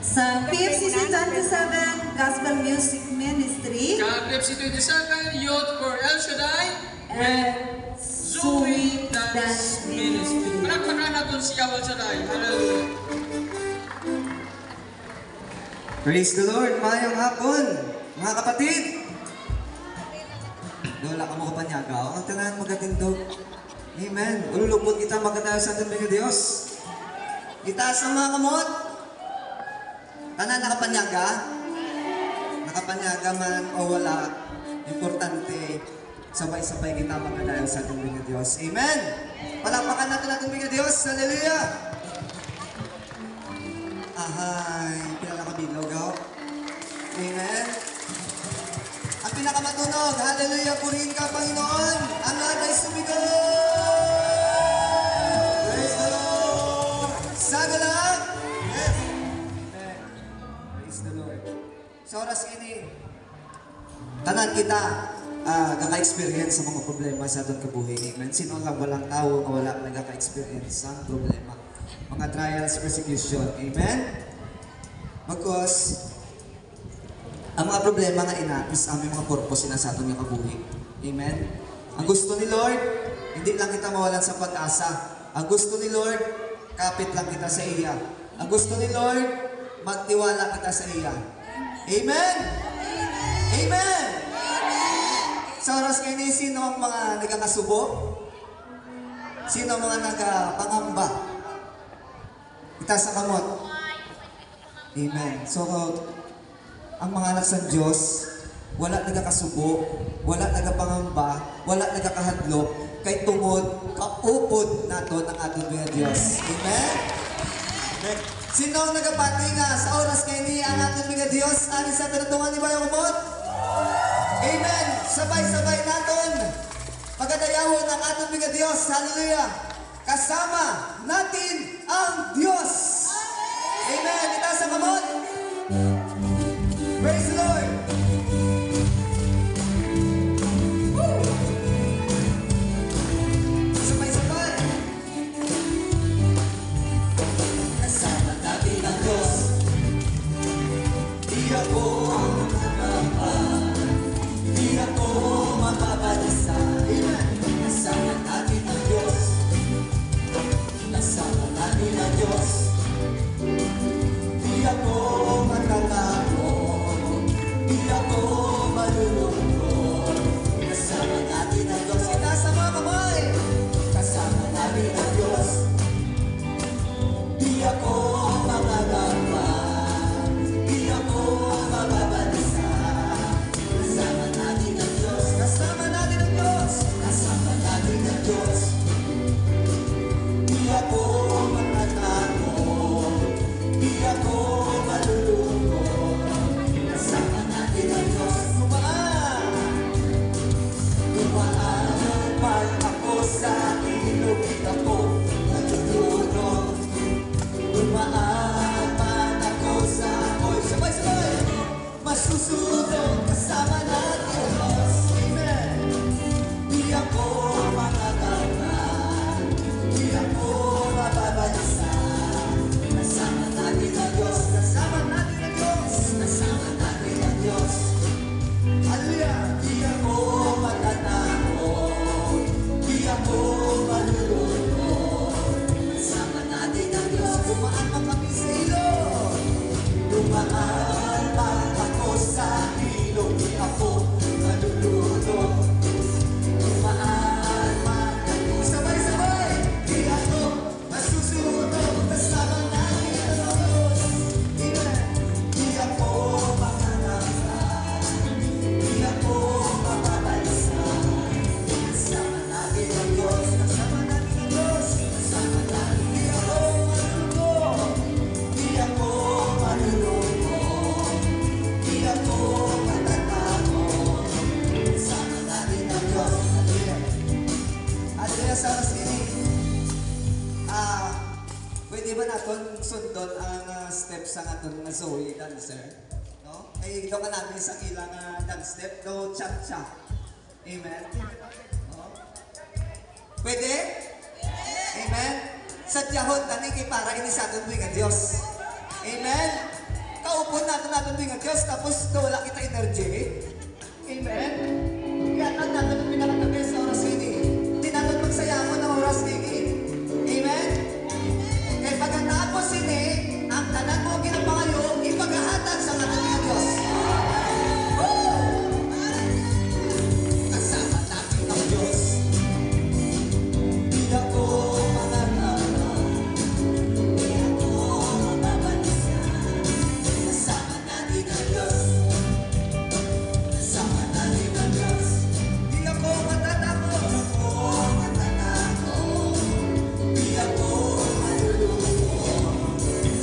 Sa PFCC 27 Gospel Music Ministry PFC 27 Youth for El Shaddai and Zoe Dance Ministry. Palakpakan natin si El Shaddai. Hallelujah. Praise the Lord, mayong hapon, mga kapatid. Lola ka mo kapanyagaw, ang tanan magatindog. Amen. Ululupot kita magkatayo sa ating mga Diyos. Kita sa mga kamot. Tanan nakapanyaga. Nakapanyaga man o wala. Importante, sabay-sabay kita magkatayo sa ating mga Diyos. Amen. Palakpakan natin ating mga Diyos. Hallelujah. Ahay, pinakakabilaw gaw. Amen. Ang pinakamatunog, hallelujah, purihin ka, Panginoon. Ang lahat ay sumigaw. Praise the Lord. Sagalang. Yes. Amen. Praise the Lord. Sa oras ini, tanan kita, kaka-experience sa mga problema sa atong kabuhi. Amen. Sino lang walang tao na wala nagkaka-experience sa problema. Mga trials, persecution. Amen? Because, ang mga problema nga ina is ang mga purpose na sa atong yung kabuhi. Amen? Ang gusto ni Lord, hindi lang kita mawalan sa pag-asa. Ang gusto ni Lord, kapit lang kita sa iya. Ang gusto ni Lord, magtiwala kita sa iya. Amen? Amen? Sa oras kayo ni, sino ang mga nagkakasubo? Sino ang mga nagpangamba? Kita sa kamot. Amen. So, ang mga anak sa Diyos, wala nagkakasubo, wala nagkapangamba, wala nagkakahadlok, kay tungod, kaupod nato ng ating mga Diyos. Amen? Amen. Sino ang nagapati nga sa oras kay ni ang ating mga Diyos? Ani sa tinatungan ni Bayang Umot? Amen. Sabay-sabay naton. Pagkadayawon ng ating mga Diyos. Hallelujah. Kasama natin ang Diyos. Amen. Kita sa kamot. Praise the Lord. Woo! Sabay-sabay. Kasama natin ang Diyos. Di ako mapapa. Di ako mapapadasa. Amen. Kasama natin ang Diyos. Kasama natin ang Diyos. Di ako matatakot, di ako malulungkot. Kasama natin ang Diyos. Itasa mga kamay. Kasama natin ang Diyos. Di ako makagamba, di ako mababalisa. Kasama natin ang Diyos. Kasama natin ang Diyos. Kasama natin ang Diyos. Di ako matatakot, di ako malulungkot. Kasama natin ang Diyos. Dumaan man ako sa ilog, ako natutulog. Dumaan man ako sa apoy, sabay-sabay, masusunod. Kasama natin ang Diyos. Amen. Di ako makakaba, di ako mababalisa. Kasama natin ang Diyos. Kasama natin ang Diyos. Kasama natin ang Diyos. Hallelujah. Di ako matatakot, di ako malulungkot. Kasama natin ang Diyos. Dumaan pa kami sa ilog. Dumaan pa ako sa ilog. Di ako malulunod. Dumaan pa ako. Sabay-sabay. Di ako masusunod. Kasama natin ang Diyos. Amen. Di ako makalangka. Di ako mapabalisa. Kasama natin ang Diyos. Kasama natin ang Diyos. Kasama natin. Di ako malulungkot. Di ako malulungkot. Di ako matatakot. Kasama natin ang Diyos. Hallelujah sa oras ini. Pwede ba natin sundon ang steps ang aton nga Zoe dancer? No? Ay ito ka natin sa ilang dance step. No, cha-cha. Amen? No? Pwede? Amen? Sa tiyahon, tani kay para ini sa aton nga Diyos. Amen? hapon natin nga Diyos, tapos wala kita energy. Amen? Kaya natin ang pinakatabi sa oras ini. Hindi natin magsayamon ng oras ini. Amen? Kaya pagkatapos ini, ang tanan mo ginapangayo, ipaghahatag sa ating mga Diyos. Kasama natin ang Diyos. Di ako mananalo. Di ako mababalisa. Kasama natin ang Diyos. Kasama natin ang Diyos. Di ako matatakot. Di ako matatakot. Di ako maluluto.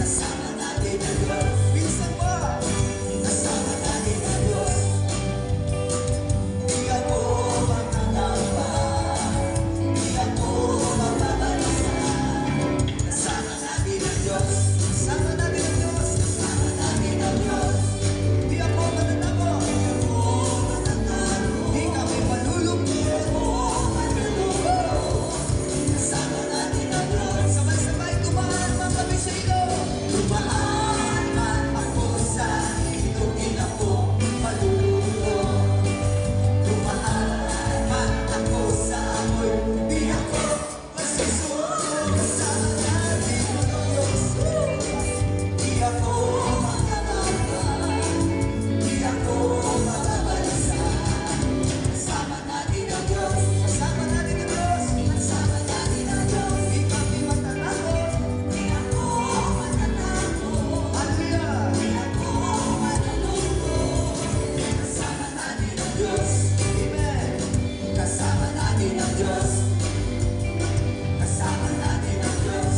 Kasama natin ang Diyos. Minsan pa. Kasama natin ang Diyos. Di ako mananamba. Di ako mababalisa. Kasama natin ang Diyos. Kasama natin ang Diyos. Kasama natin ang Diyos. Di ako matatakot. Di ako matatakot. Di kami malulungkot. Di ako malulungkot. Kasama natin ang Diyos. Sabay-sabay tumaan man kami sa ilo. Tumaan man ako sa ilo. Di ako malulungkot. Tumaan man ako sa amoy. Di ako masusunod. Kasama natin ang Diyos. Di ako mananamba. Di ako mababalisa. Kasama natin ang Diyos. Kasama natin ang Diyos. Kasama natin ang Diyos. Di kami matatakot. Di ako matatakot. Hallelujah. Di ako malulungkot. Kasama natin ang Diyos. Amen. Kasama natin ang Diyos. Kasama natin ang Diyos.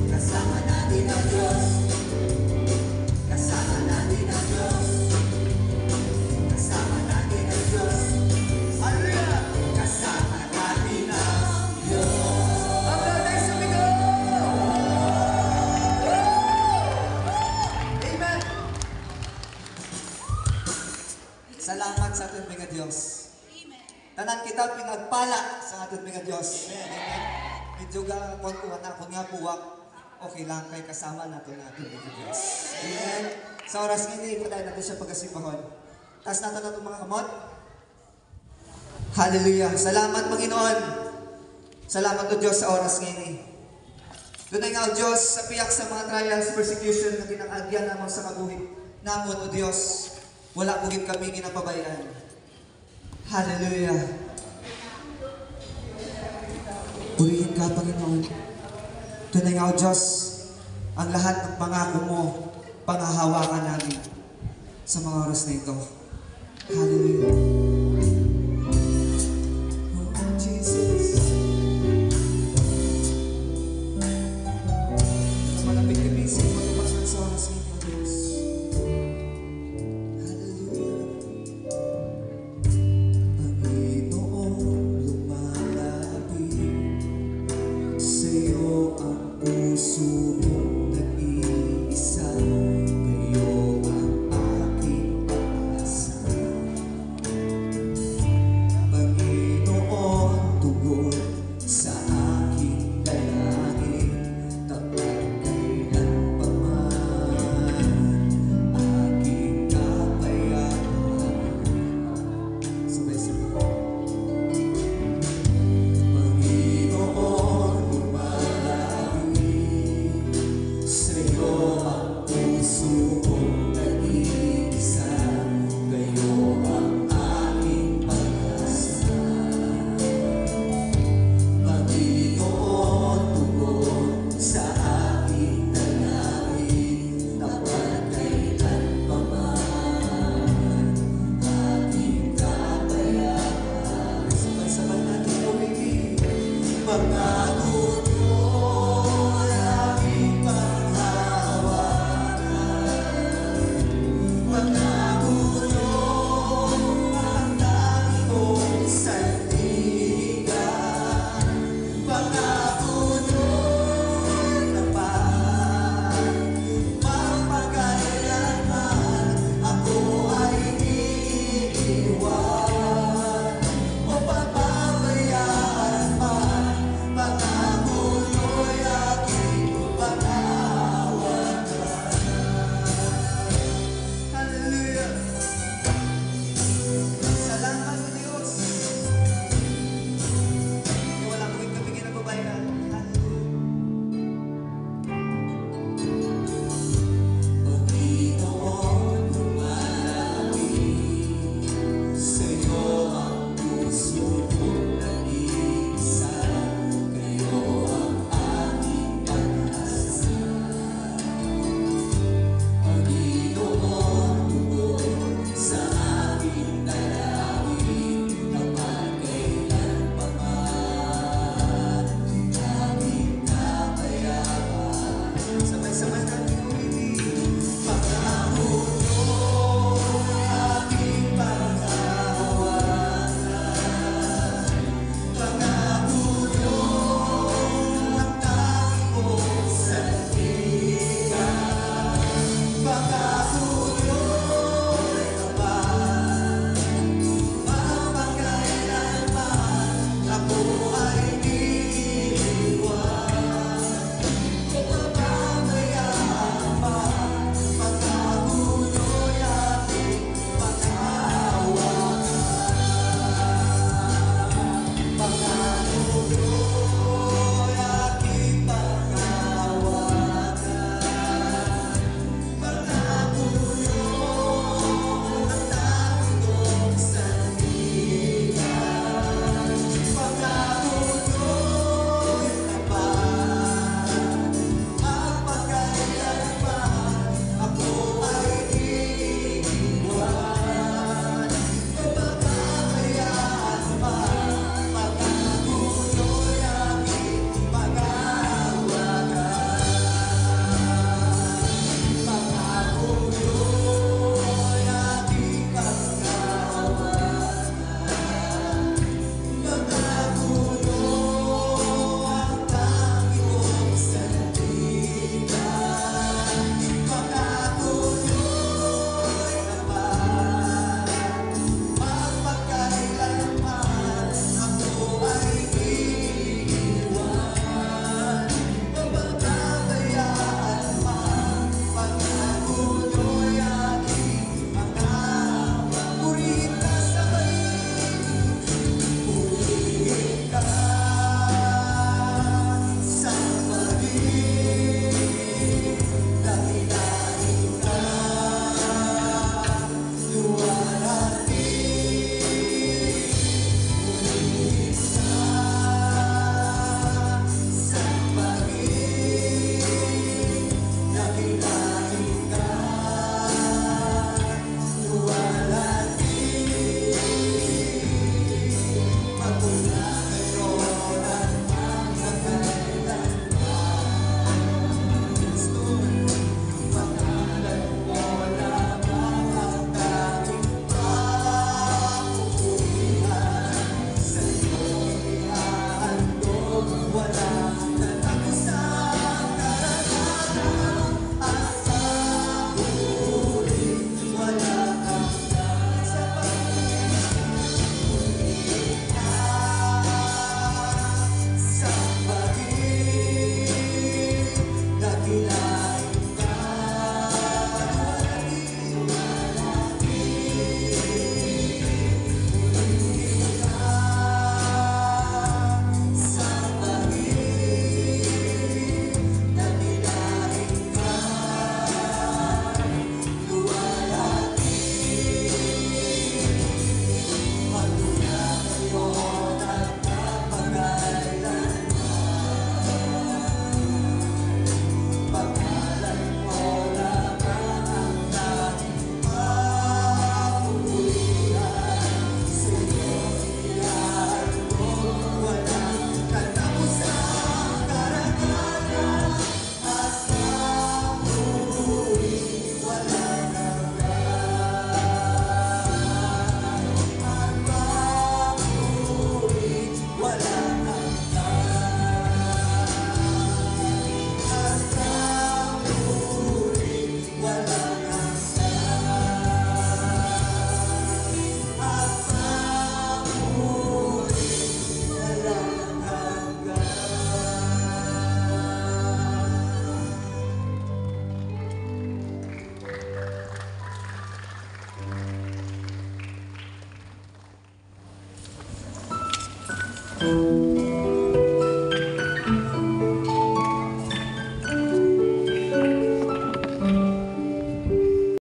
Kasama natin ang Diyos. Kasama natin ang Diyos. Kasama natin ang Diyos. Hallelujah! Kasama natin ang Diyos. Ang galing sa bigo! Amen! Salamat sa ating mga Diyos. Tanan kita pinagpala sa ating mga Diyos. Amen. Medyo kuha na ako nga buwak. Okay lang kay kasama natin mga Diyos. Amen. Sa oras ini, padayon natin siya pag-asipahon. Taas natin na itong mga kamot. Hallelujah. Salamat Panginoon. Salamat o Diyos sa oras ini. Doon nga o Diyos sa piyak sa mga trials, persecution na ginangagyan naman sa kabuhi. Namon o Diyos, wala po kami ginapabayaan. Hallelujah. Purihin ka, Panginoon. Tunay nga, O Diyos, ang lahat ng pangako mo, panghahawakan namin sa mga oras na ito. Hallelujah. Oh, Jesus. Malapit kami sa mga sa oras na ito, Diyos. Hallelujah. Panginoon, lumalapit sa'yo ang puso mong nag-iisa. Kayo ang aking pag-asa.